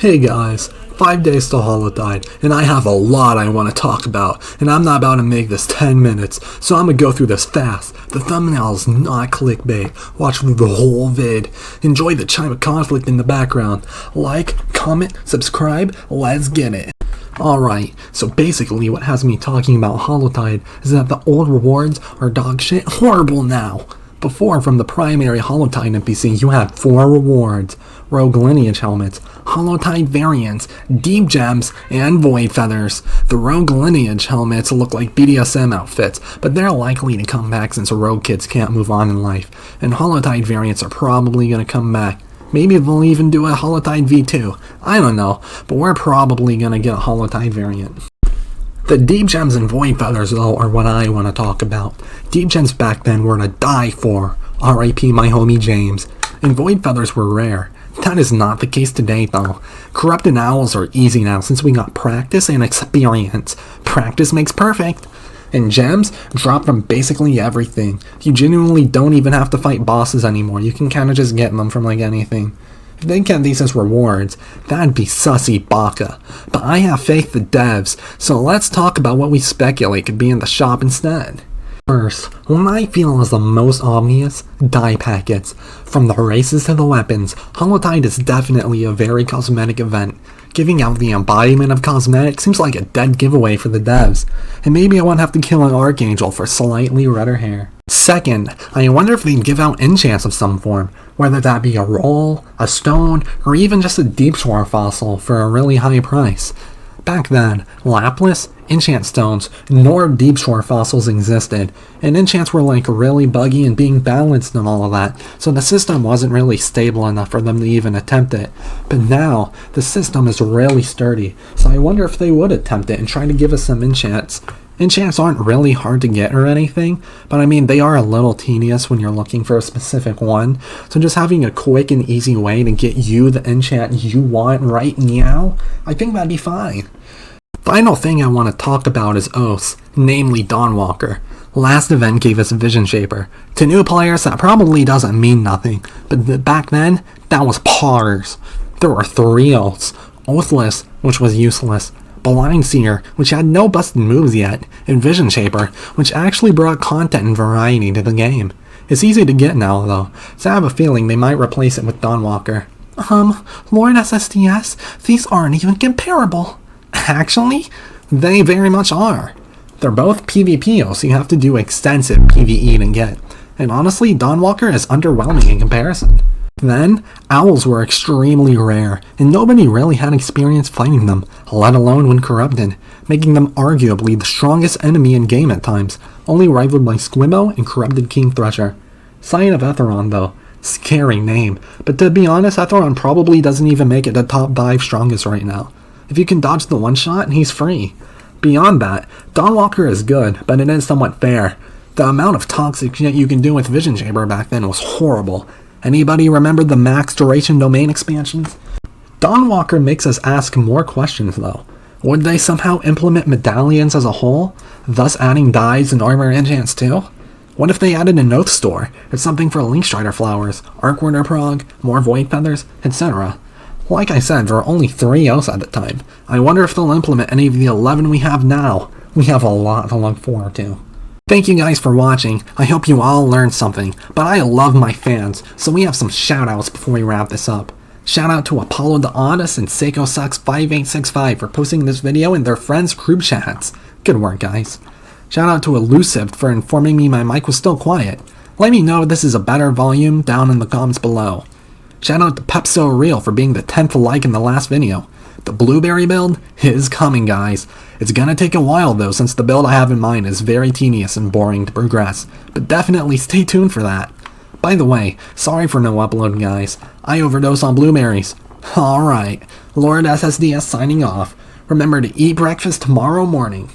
Hey guys, 5 days to HALLOWTIDE, and I have a lot I want to talk about, and I'm not about to make this 10 minutes, so I'm gonna go through this fast. The thumbnail is not clickbait. Watch through the whole vid. Enjoy the chime of conflict in the background. Like, comment, subscribe, let's get it. Alright, so basically what has me talking about HALLOWTIDE is that the old rewards are dog shit horrible now. Before, from the primary HALLOWTIDE NPC, you had 4 rewards: Rogue Lineage helmets, HALLOWTIDE variants, Deep Gems, and Void Feathers. The Rogue Lineage helmets look like BDSM outfits, but they're likely to come back since Rogue kids can't move on in life, and HALLOWTIDE variants are probably going to come back. Maybe they'll even do a HALLOWTIDE V2, I don't know, but we're probably going to get a HALLOWTIDE variant. The Deep Gems and Void Feathers, though, are what I want to talk about. Deep Gems back then were to die for, RIP my homie James, and Void Feathers were rare. That is not the case today, though. Corrupted Owls are easy now since we got practice and experience. Practice makes perfect. And Gems drop from basically everything. You genuinely don't even have to fight bosses anymore. You can kind of just get them from like anything. If they get these as rewards, that'd be sussy baka. But I have faith in devs, so let's talk about what we speculate could be in the shop instead. First, what I feel is the most obvious: dye packets. From the races to the weapons, HALLOWTIDE is definitely a very cosmetic event. Giving out the embodiment of cosmetic seems like a dead giveaway for the devs, and maybe I won't have to kill an Archangel for slightly redder hair. Second, I wonder if they'd give out enchants of some form, whether that be a roll, a stone, or even just a deep shore fossil for a really high price. Back then, Lapis, enchant stones, nor deep shore fossils existed, and enchants were like really buggy and being balanced and all of that, so the system wasn't really stable enough for them to even attempt it. But now, the system is really sturdy, so I wonder if they would attempt it and try to give us some enchants. Enchants aren't really hard to get or anything, but I mean they are a little tedious when you're looking for a specific one, so just having a quick and easy way to get you the enchant you want right now, I think that'd be fine. Final thing I want to talk about is oaths, namely Dawnwalker. Last event gave us Vision Shaper. To new players that probably doesn't mean nothing, but back then, that was pars. There were 3 oaths: Oathless, which was useless, Blind Seer, which had no busted moves yet, and Vision Shaper, which actually brought content and variety to the game. It's easy to get now though, so I have a feeling they might replace it with Dawnwalker. Lord SSDS, these aren't even comparable. Actually, they very much are. They're both PvP, so you have to do extensive PvE to get, and honestly, Dawnwalker is underwhelming in comparison. Then, owls were extremely rare, and nobody really had experience fighting them, let alone when corrupted, making them arguably the strongest enemy in game at times, only rivaled by Squimmo and corrupted King Thresher. Scion of Etheron though, scary name, but to be honest, Etheron probably doesn't even make it the top 5 strongest right now. If you can dodge the one-shot, he's free. Beyond that, Dawnwalker is good, but it is somewhat fair. The amount of toxic shit you can do with Vision Shaper back then was horrible. Anybody remember the max duration domain expansions? Dawnwalker makes us ask more questions though. Would they somehow implement medallions as a whole, thus adding dyes and armor enchants too? What if they added an oath store, or something for Linkstrider flowers, Arcwarder prog, more Void Feathers, etc.? Like I said, there are only 3 oaths at the time. I wonder if they'll implement any of the 11 we have now. We have a lot to look forward to. Thank you guys for watching. I hope you all learned something, but I love my fans, so we have some shoutouts before we wrap this up. Shout out to Apollo the Honest and Seiko Sucks 5865 for posting this video in their friends' group chats. Good work, guys. Shout out to Elusive for informing me my mic was still quiet. Let me know if this is a better volume down in the comments below. Shout out to Pepso Real for being the 10th like in the last video. The blueberry build is coming, guys. It's gonna take a while though, since the build I have in mind is very tedious and boring to progress, but definitely stay tuned for that. By the way, sorry for no upload, guys. I overdose on blueberries. Alright, Lord SSDS signing off. Remember to eat breakfast tomorrow morning.